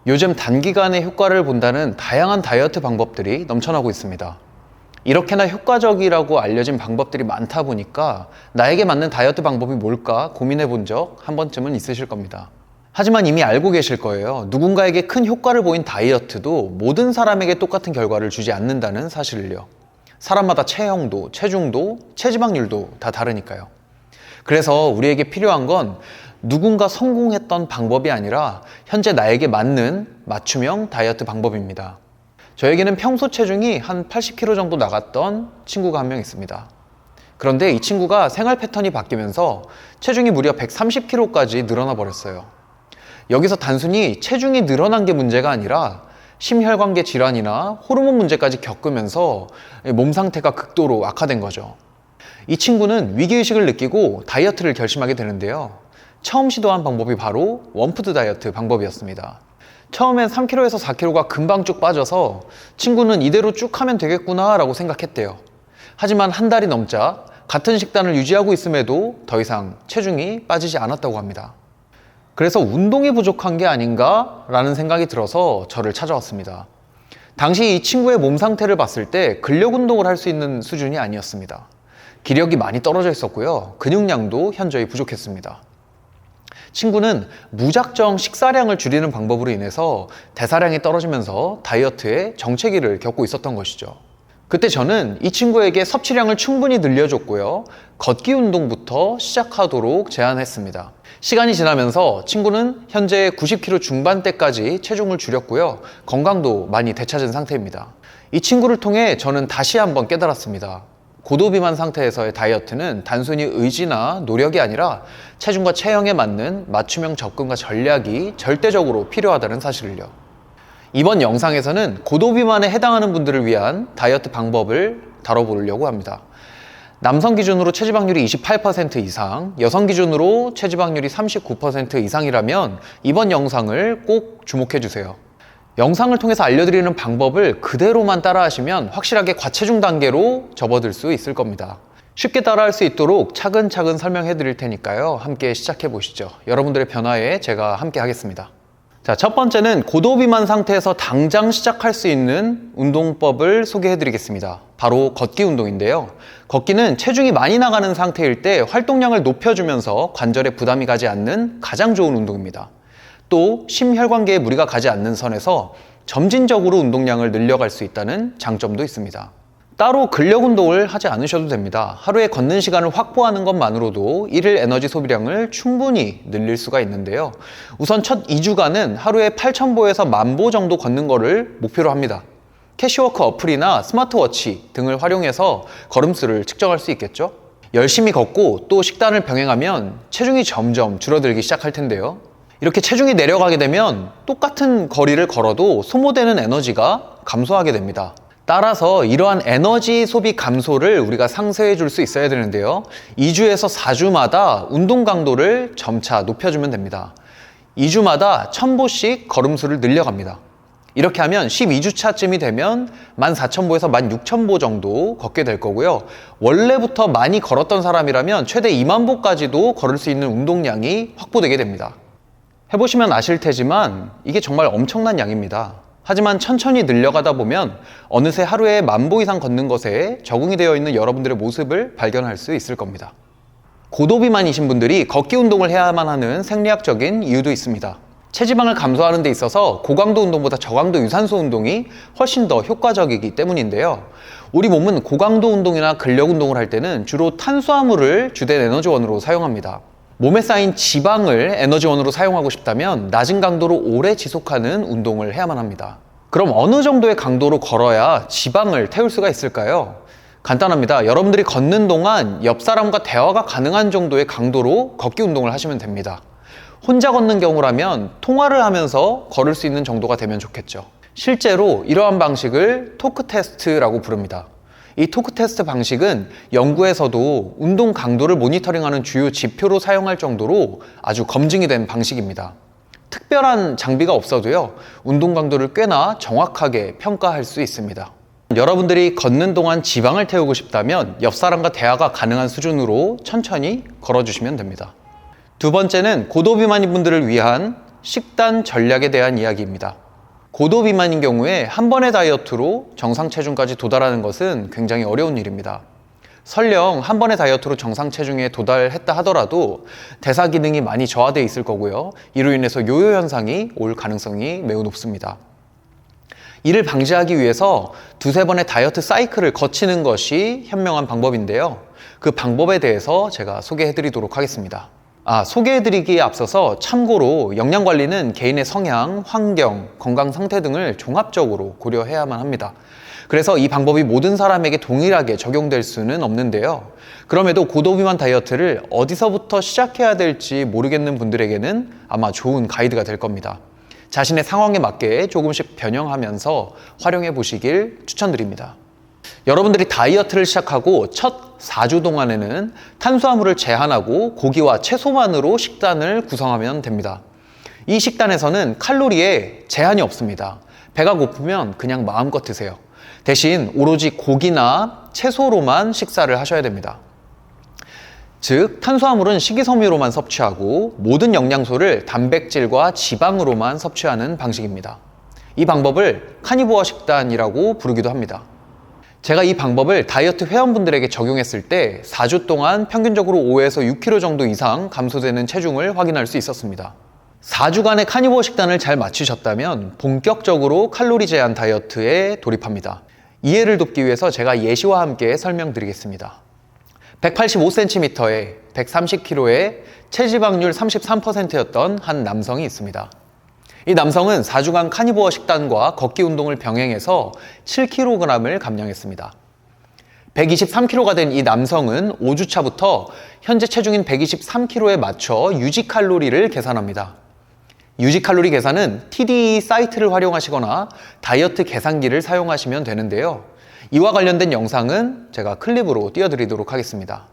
요즘 단기간에 효과를 본다는 다양한 다이어트 방법들이 넘쳐나고 있습니다. 이렇게나 효과적이라고 알려진 방법들이 많다 보니까 나에게 맞는 다이어트 방법이 뭘까 고민해 본 적 한 번쯤은 있으실 겁니다. 하지만 이미 알고 계실 거예요. 누군가에게 큰 효과를 보인 다이어트도 모든 사람에게 똑같은 결과를 주지 않는다는 사실을요. 사람마다 체형도, 체중도, 체지방률도 다 다르니까요. 그래서 우리에게 필요한 건 누군가 성공했던 방법이 아니라 현재 나에게 맞는 맞춤형 다이어트 방법입니다. 저에게는 평소 체중이 한 80kg 정도 나갔던 친구가 한 명 있습니다. 그런데 이 친구가 생활 패턴이 바뀌면서 체중이 무려 130kg까지 늘어나 버렸어요. 여기서 단순히 체중이 늘어난 게 문제가 아니라 심혈관계 질환이나 호르몬 문제까지 겪으면서 몸 상태가 극도로 악화된 거죠. 이 친구는 위기의식을 느끼고 다이어트를 결심하게 되는데요. 처음 시도한 방법이 바로 원푸드 다이어트 방법이었습니다. 처음엔 3kg에서 4kg가 금방 쭉 빠져서 친구는 이대로 쭉 하면 되겠구나 라고 생각했대요. 하지만 한 달이 넘자 같은 식단을 유지하고 있음에도 더 이상 체중이 빠지지 않았다고 합니다. 그래서 운동이 부족한 게 아닌가 라는 생각이 들어서 저를 찾아왔습니다. 당시 이 친구의 몸 상태를 봤을 때 근력 운동을 할 수 있는 수준이 아니었습니다. 기력이 많이 떨어져 있었고요. 근육량도 현저히 부족했습니다. 친구는 무작정 식사량을 줄이는 방법으로 인해서 대사량이 떨어지면서 다이어트에 정체기를 겪고 있었던 것이죠. 그때 저는 이 친구에게 섭취량을 충분히 늘려줬고요. 걷기 운동부터 시작하도록 제안했습니다. 시간이 지나면서 친구는 현재 90kg 중반대까지 체중을 줄였고요. 건강도 많이 되찾은 상태입니다. 이 친구를 통해 저는 다시 한번 깨달았습니다. 고도비만 상태에서의 다이어트는 단순히 의지나 노력이 아니라 체중과 체형에 맞는 맞춤형 접근과 전략이 절대적으로 필요하다는 사실을요. 이번 영상에서는 고도비만에 해당하는 분들을 위한 다이어트 방법을 다뤄보려고 합니다. 남성 기준으로 체지방률이 28% 이상, 여성 기준으로 체지방률이 39% 이상이라면 이번 영상을 꼭 주목해 주세요. 영상을 통해서 알려드리는 방법을 그대로만 따라하시면 확실하게 과체중 단계로 접어들 수 있을 겁니다. 쉽게 따라할 수 있도록 차근차근 설명해 드릴 테니까요. 함께 시작해 보시죠. 여러분들의 변화에 제가 함께 하겠습니다. 자, 첫 번째는 고도비만 상태에서 당장 시작할 수 있는 운동법을 소개해 드리겠습니다. 바로 걷기 운동인데요. 걷기는 체중이 많이 나가는 상태일 때 활동량을 높여주면서 관절에 부담이 가지 않는 가장 좋은 운동입니다. 또 심혈관계에 무리가 가지 않는 선에서 점진적으로 운동량을 늘려갈 수 있다는 장점도 있습니다. 따로 근력 운동을 하지 않으셔도 됩니다. 하루에 걷는 시간을 확보하는 것만으로도 일일 에너지 소비량을 충분히 늘릴 수가 있는데요. 우선 첫 2주간은 하루에 8,000보에서 10,000보 정도 걷는 거를 목표로 합니다. 캐시워크 어플이나 스마트워치 등을 활용해서 걸음수를 측정할 수 있겠죠. 열심히 걷고 또 식단을 병행하면 체중이 점점 줄어들기 시작할 텐데요. 이렇게 체중이 내려가게 되면 똑같은 거리를 걸어도 소모되는 에너지가 감소하게 됩니다. 따라서 이러한 에너지 소비 감소를 우리가 상쇄해 줄 수 있어야 되는데요. 2주에서 4주마다 운동 강도를 점차 높여주면 됩니다. 2주마다 1,000보씩 걸음수를 늘려갑니다. 이렇게 하면 12주차쯤이 되면 14,000보에서 16,000보 정도 걷게 될 거고요. 원래부터 많이 걸었던 사람이라면 최대 20,000보까지도 걸을 수 있는 운동량이 확보되게 됩니다. 해보시면 아실 테지만 이게 정말 엄청난 양입니다. 하지만 천천히 늘려가다 보면 어느새 하루에 10,000보 이상 걷는 것에 적응이 되어 있는 여러분들의 모습을 발견할 수 있을 겁니다. 고도비만이신 분들이 걷기 운동을 해야만 하는 생리학적인 이유도 있습니다. 체지방을 감소하는 데 있어서 고강도 운동보다 저강도 유산소 운동이 훨씬 더 효과적이기 때문인데요. 우리 몸은 고강도 운동이나 근력 운동을 할 때는 주로 탄수화물을 주된 에너지원으로 사용합니다. 몸에 쌓인 지방을 에너지원으로 사용하고 싶다면 낮은 강도로 오래 지속하는 운동을 해야만 합니다. 그럼 어느 정도의 강도로 걸어야 지방을 태울 수가 있을까요? 간단합니다. 여러분들이 걷는 동안 옆 사람과 대화가 가능한 정도의 강도로 걷기 운동을 하시면 됩니다. 혼자 걷는 경우라면 통화를 하면서 걸을 수 있는 정도가 되면 좋겠죠. 실제로 이러한 방식을 토크 테스트라고 부릅니다. 이 토크 테스트 방식은 연구에서도 운동 강도를 모니터링하는 주요 지표로 사용할 정도로 아주 검증이 된 방식입니다. 특별한 장비가 없어도요, 운동 강도를 꽤나 정확하게 평가할 수 있습니다. 여러분들이 걷는 동안 지방을 태우고 싶다면 옆 사람과 대화가 가능한 수준으로 천천히 걸어주시면 됩니다. 두 번째는 고도비만인 분들을 위한 식단 전략에 대한 이야기입니다. 고도 비만인 경우에 한 번의 다이어트로 정상 체중까지 도달하는 것은 굉장히 어려운 일입니다. 설령 한 번의 다이어트로 정상 체중에 도달했다 하더라도 대사 기능이 많이 저하되어 있을 거고요. 이로 인해서 요요 현상이 올 가능성이 매우 높습니다. 이를 방지하기 위해서 두세 번의 다이어트 사이클을 거치는 것이 현명한 방법인데요. 그 방법에 대해서 제가 소개해 드리도록 하겠습니다. 소개해 드리기에 앞서서 참고로 영양관리는 개인의 성향, 환경, 건강 상태 등을 종합적으로 고려해야만 합니다. 그래서 이 방법이 모든 사람에게 동일하게 적용될 수는 없는데요. 그럼에도 고도비만 다이어트를 어디서부터 시작해야 될지 모르겠는 분들에게는 아마 좋은 가이드가 될 겁니다. 자신의 상황에 맞게 조금씩 변형하면서 활용해 보시길 추천드립니다. 여러분들이 다이어트를 시작하고 첫 4주 동안에는 탄수화물을 제한하고 고기와 채소만으로 식단을 구성하면 됩니다. 이 식단에서는 칼로리에 제한이 없습니다. 배가 고프면 그냥 마음껏 드세요. 대신 오로지 고기나 채소로만 식사를 하셔야 됩니다. 즉, 탄수화물은 식이섬유로만 섭취하고 모든 영양소를 단백질과 지방으로만 섭취하는 방식입니다. 이 방법을 카니보어 식단이라고 부르기도 합니다. 제가 이 방법을 다이어트 회원분들에게 적용했을 때 4주 동안 평균적으로 5에서 6kg 정도 이상 감소되는 체중을 확인할 수 있었습니다. 4주간의 카니보어 식단을 잘 마치셨다면 본격적으로 칼로리 제한 다이어트에 돌입합니다. 이해를 돕기 위해서 제가 예시와 함께 설명드리겠습니다. 185cm에 130kg에 체지방률 33%였던 한 남성이 있습니다. 이 남성은 4주간 카니보어 식단과 걷기 운동을 병행해서 7kg을 감량했습니다. 123kg가 된 이 남성은 5주차부터 현재 체중인 123kg에 맞춰 유지 칼로리를 계산합니다. 유지 칼로리 계산은 TDE 사이트를 활용하시거나 다이어트 계산기를 사용하시면 되는데요. 이와 관련된 영상은 제가 클립으로 띄워드리도록 하겠습니다.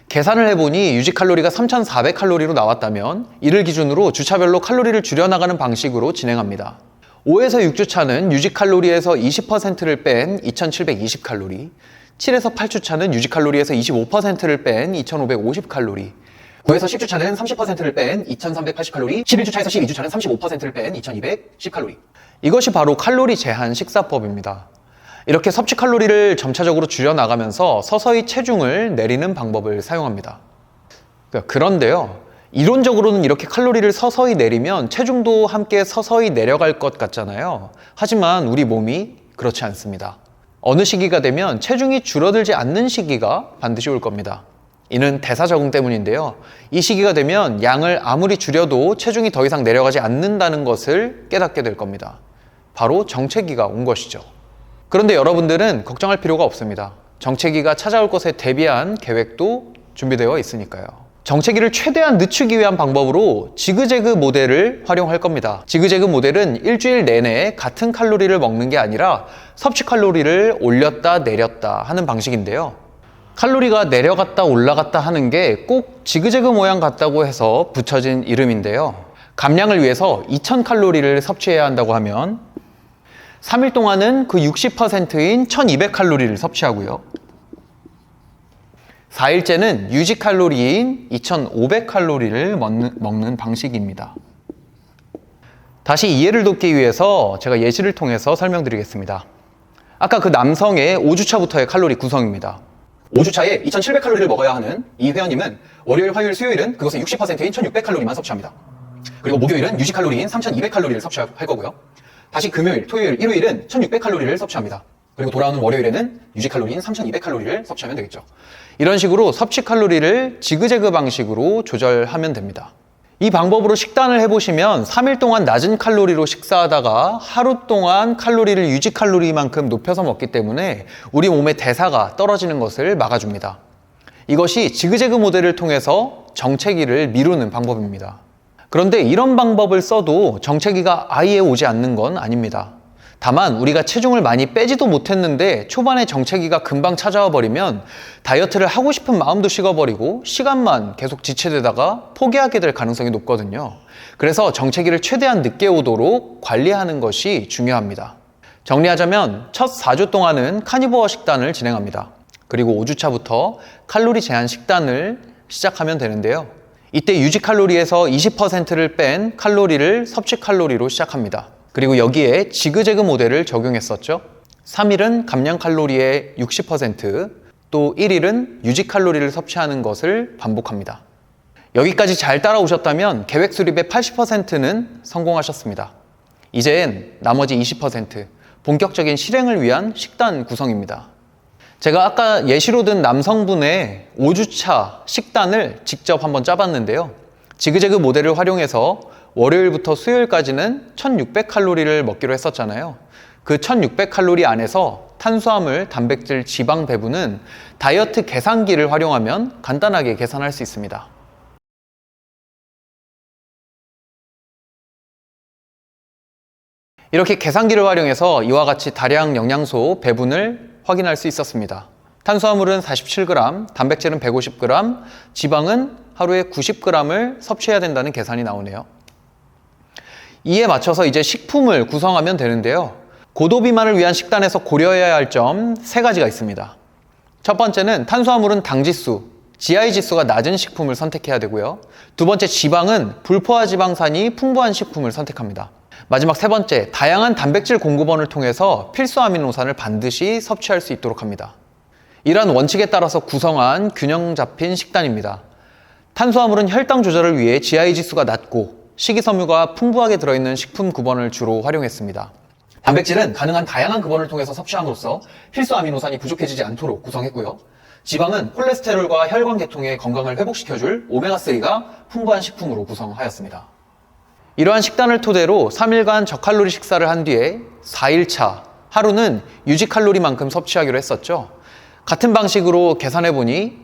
계산을 해보니 유지 칼로리가 3,400칼로리로 나왔다면 이를 기준으로 주차별로 칼로리를 줄여나가는 방식으로 진행합니다. 5에서 6주차는 유지 칼로리에서 20%를 뺀 2,720칼로리, 7에서 8주차는 유지 칼로리에서 25%를 뺀 2,550칼로리, 9에서 10주차는 30%를 뺀 2,380칼로리, 11주차에서 12주차는 35%를 뺀 2,210칼로리. 이것이 바로 칼로리 제한 식사법입니다. 이렇게 섭취 칼로리를 점차적으로 줄여나가면서 서서히 체중을 내리는 방법을 사용합니다. 그런데요, 이론적으로는 이렇게 칼로리를 서서히 내리면 체중도 함께 서서히 내려갈 것 같잖아요. 하지만 우리 몸이 그렇지 않습니다. 어느 시기가 되면 체중이 줄어들지 않는 시기가 반드시 올 겁니다. 이는 대사 적응 때문인데요. 이 시기가 되면 양을 아무리 줄여도 체중이 더 이상 내려가지 않는다는 것을 깨닫게 될 겁니다. 바로 정체기가 온 것이죠. 그런데 여러분들은 걱정할 필요가 없습니다. 정체기가 찾아올 것에 대비한 계획도 준비되어 있으니까요. 정체기를 최대한 늦추기 위한 방법으로 지그재그 모델을 활용할 겁니다. 지그재그 모델은 일주일 내내 같은 칼로리를 먹는 게 아니라 섭취 칼로리를 올렸다 내렸다 하는 방식인데요. 칼로리가 내려갔다 올라갔다 하는 게 꼭 지그재그 모양 같다고 해서 붙여진 이름인데요. 감량을 위해서 2000칼로리를 섭취해야 한다고 하면 3일 동안은 그 60%인 1200칼로리를 섭취하고요. 4일째는 유지 칼로리인 2500칼로리를 먹는 방식입니다. 다시 이해를 돕기 위해서 제가 예시를 통해서 설명드리겠습니다. 아까 그 남성의 5주차부터의 칼로리 구성입니다. 5주차에 2700칼로리를 먹어야 하는 이 회원님은 월요일, 화요일, 수요일은 그것의 60%인 1600칼로리만 섭취합니다. 그리고 목요일은 유지 칼로리인 3200칼로리를 섭취할 거고요. 다시 금요일, 토요일, 일요일은 1600칼로리를 섭취합니다. 그리고 돌아오는 월요일에는 유지 칼로리인 3200칼로리를 섭취하면 되겠죠. 이런 식으로 섭취 칼로리를 지그재그 방식으로 조절하면 됩니다. 이 방법으로 식단을 해보시면 3일 동안 낮은 칼로리로 식사하다가 하루 동안 칼로리를 유지 칼로리만큼 높여서 먹기 때문에 우리 몸의 대사가 떨어지는 것을 막아줍니다. 이것이 지그재그 모델을 통해서 정체기를 미루는 방법입니다. 그런데 이런 방법을 써도 정체기가 아예 오지 않는 건 아닙니다. 다만 우리가 체중을 많이 빼지도 못했는데 초반에 정체기가 금방 찾아와 버리면 다이어트를 하고 싶은 마음도 식어버리고 시간만 계속 지체되다가 포기하게 될 가능성이 높거든요. 그래서 정체기를 최대한 늦게 오도록 관리하는 것이 중요합니다. 정리하자면 첫 4주 동안은 카니보어 식단을 진행합니다. 그리고 5주차부터 칼로리 제한 식단을 시작하면 되는데요. 이때 유지 칼로리에서 20%를 뺀 칼로리를 섭취 칼로리로 시작합니다. 그리고 여기에 지그재그 모델을 적용했었죠. 3일은 감량 칼로리의 60%, 또 1일은 유지 칼로리를 섭취하는 것을 반복합니다. 여기까지 잘 따라오셨다면 계획 수립의 80%는 성공하셨습니다. 이젠 나머지 20%, 본격적인 실행을 위한 식단 구성입니다. 제가 아까 예시로 든 남성분의 5주차 식단을 직접 한번 짜봤는데요. 지그재그 모델을 활용해서 월요일부터 수요일까지는 1600칼로리를 먹기로 했었잖아요. 그 1600칼로리 안에서 탄수화물, 단백질, 지방 배분은 다이어트 계산기를 활용하면 간단하게 계산할 수 있습니다. 이렇게 계산기를 활용해서 이와 같이 다량 영양소 배분을 확인할 수 있었습니다. 탄수화물은 47g, 단백질은 150g, 지방은 하루에 90g을 섭취해야 된다는 계산이 나오네요. 이에 맞춰서 이제 식품을 구성하면 되는데요. 고도비만을 위한 식단에서 고려해야 할 점 3가지가 있습니다. 첫 번째는 탄수화물은 당지수, GI 지수가 낮은 식품을 선택해야 되고요. 두 번째, 지방은 불포화 지방산이 풍부한 식품을 선택합니다. 마지막 3번째, 다양한 단백질 공급원을 통해서 필수 아미노산을 반드시 섭취할 수 있도록 합니다. 이러한 원칙에 따라서 구성한 균형 잡힌 식단입니다. 탄수화물은 혈당 조절을 위해 GI 지수가 낮고 식이섬유가 풍부하게 들어있는 식품 구번을 주로 활용했습니다. 단백질은 가능한 다양한 구번을 통해서 섭취함으로써 필수 아미노산이 부족해지지 않도록 구성했고요. 지방은 콜레스테롤과 혈관 계통의 건강을 회복시켜줄 오메가3가 풍부한 식품으로 구성하였습니다. 이러한 식단을 토대로 3일간 저칼로리 식사를 한 뒤에 4일차 하루는 유지 칼로리만큼 섭취하기로 했었죠. 같은 방식으로 계산해보니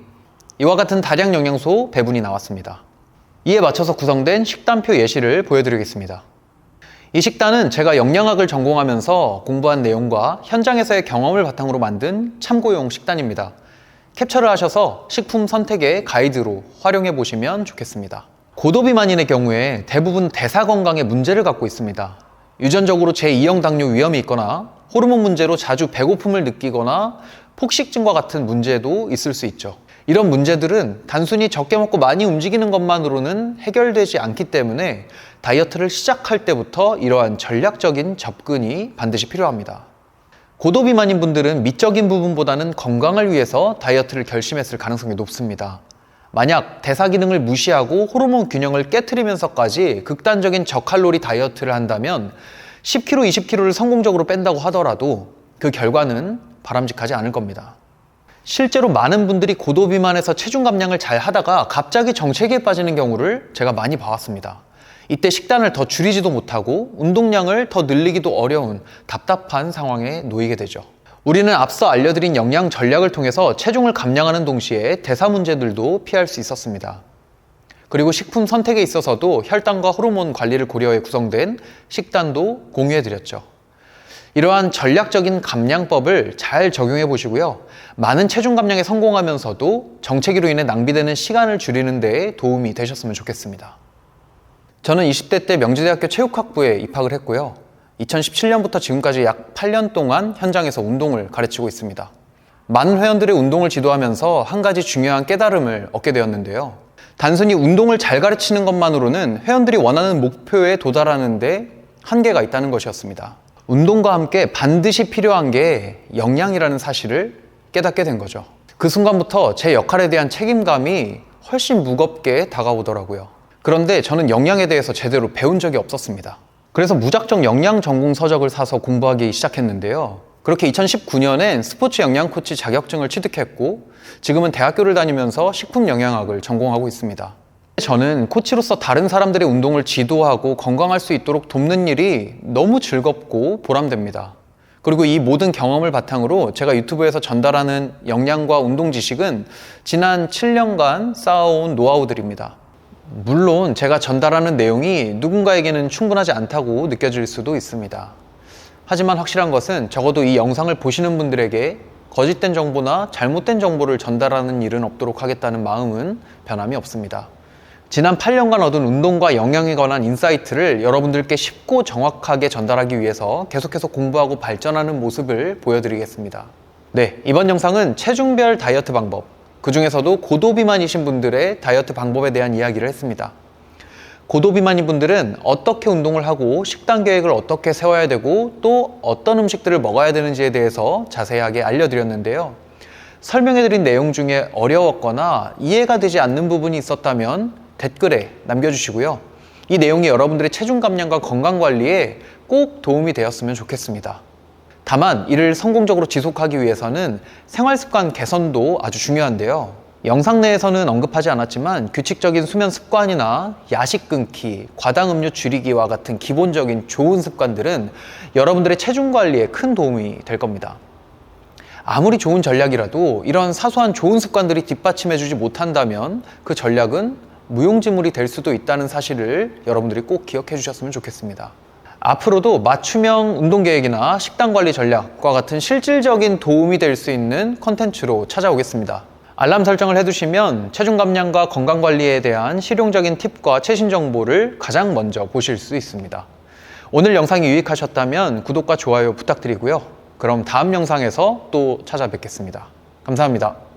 이와 같은 다량 영양소 배분이 나왔습니다. 이에 맞춰서 구성된 식단표 예시를 보여드리겠습니다. 이 식단은 제가 영양학을 전공하면서 공부한 내용과 현장에서의 경험을 바탕으로 만든 참고용 식단입니다. 캡처를 하셔서 식품 선택의 가이드로 활용해 보시면 좋겠습니다. 고도비만인의 경우에 대부분 대사 건강에 문제를 갖고 있습니다. 유전적으로 제2형 당뇨 위험이 있거나 호르몬 문제로 자주 배고픔을 느끼거나 폭식증과 같은 문제도 있을 수 있죠. 이런 문제들은 단순히 적게 먹고 많이 움직이는 것만으로는 해결되지 않기 때문에 다이어트를 시작할 때부터 이러한 전략적인 접근이 반드시 필요합니다. 고도비만인 분들은 미적인 부분보다는 건강을 위해서 다이어트를 결심했을 가능성이 높습니다. 만약 대사 기능을 무시하고 호르몬 균형을 깨트리면서까지 극단적인 저칼로리 다이어트를 한다면 10kg, 20kg를 성공적으로 뺀다고 하더라도 그 결과는 바람직하지 않을 겁니다. 실제로 많은 분들이 고도비만에서 체중 감량을 잘 하다가 갑자기 정체기에 빠지는 경우를 제가 많이 봐왔습니다. 이때 식단을 더 줄이지도 못하고 운동량을 더 늘리기도 어려운 답답한 상황에 놓이게 되죠. 우리는 앞서 알려드린 영양 전략을 통해서 체중을 감량하는 동시에 대사 문제들도 피할 수 있었습니다. 그리고 식품 선택에 있어서도 혈당과 호르몬 관리를 고려해 구성된 식단도 공유해드렸죠. 이러한 전략적인 감량법을 잘 적용해 보시고요. 많은 체중 감량에 성공하면서도 정체기로 인해 낭비되는 시간을 줄이는 데 도움이 되셨으면 좋겠습니다. 저는 20대 때 명지대학교 체육학부에 입학을 했고요. 2017년부터 지금까지 약 8년 동안 현장에서 운동을 가르치고 있습니다. 많은 회원들의 운동을 지도하면서 한 가지 중요한 깨달음을 얻게 되었는데요. 단순히 운동을 잘 가르치는 것만으로는 회원들이 원하는 목표에 도달하는 데 한계가 있다는 것이었습니다. 운동과 함께 반드시 필요한 게 영양이라는 사실을 깨닫게 된 거죠. 그 순간부터 제 역할에 대한 책임감이 훨씬 무겁게 다가오더라고요. 그런데 저는 영양에 대해서 제대로 배운 적이 없었습니다. 그래서 무작정 영양 전공 서적을 사서 공부하기 시작했는데요. 그렇게 2019년엔 스포츠 영양 코치 자격증을 취득했고 지금은 대학교를 다니면서 식품 영양학을 전공하고 있습니다. 저는 코치로서 다른 사람들의 운동을 지도하고 건강할 수 있도록 돕는 일이 너무 즐겁고 보람됩니다. 그리고 이 모든 경험을 바탕으로 제가 유튜브에서 전달하는 영양과 운동 지식은 지난 7년간 쌓아온 노하우들입니다. 물론 제가 전달하는 내용이 누군가에게는 충분하지 않다고 느껴질 수도 있습니다. 하지만 확실한 것은 적어도 이 영상을 보시는 분들에게 거짓된 정보나 잘못된 정보를 전달하는 일은 없도록 하겠다는 마음은 변함이 없습니다. 지난 8년간 얻은 운동과 영양에 관한 인사이트를 여러분들께 쉽고 정확하게 전달하기 위해서 계속해서 공부하고 발전하는 모습을 보여드리겠습니다. 네, 이번 영상은 체중별 다이어트 방법, 그 중에서도 고도비만이신 분들의 다이어트 방법에 대한 이야기를 했습니다. 고도비만인 분들은 어떻게 운동을 하고 식단 계획을 어떻게 세워야 되고 또 어떤 음식들을 먹어야 되는지에 대해서 자세하게 알려드렸는데요. 설명해드린 내용 중에 어려웠거나 이해가 되지 않는 부분이 있었다면 댓글에 남겨주시고요. 이 내용이 여러분들의 체중 감량과 건강 관리에 꼭 도움이 되었으면 좋겠습니다. 다만 이를 성공적으로 지속하기 위해서는 생활습관 개선도 아주 중요한데요. 영상 내에서는 언급하지 않았지만 규칙적인 수면 습관이나 야식 끊기, 과당 음료 줄이기와 같은 기본적인 좋은 습관들은 여러분들의 체중 관리에 큰 도움이 될 겁니다. 아무리 좋은 전략이라도 이런 사소한 좋은 습관들이 뒷받침해주지 못한다면 그 전략은 무용지물이 될 수도 있다는 사실을 여러분들이 꼭 기억해 주셨으면 좋겠습니다. 앞으로도 맞춤형 운동계획이나 식단관리 전략과 같은 실질적인 도움이 될 수 있는 컨텐츠로 찾아오겠습니다. 알람 설정을 해두시면 체중 감량과 건강관리에 대한 실용적인 팁과 최신 정보를 가장 먼저 보실 수 있습니다. 오늘 영상이 유익하셨다면 구독과 좋아요 부탁드리고요. 그럼 다음 영상에서 또 찾아뵙겠습니다. 감사합니다.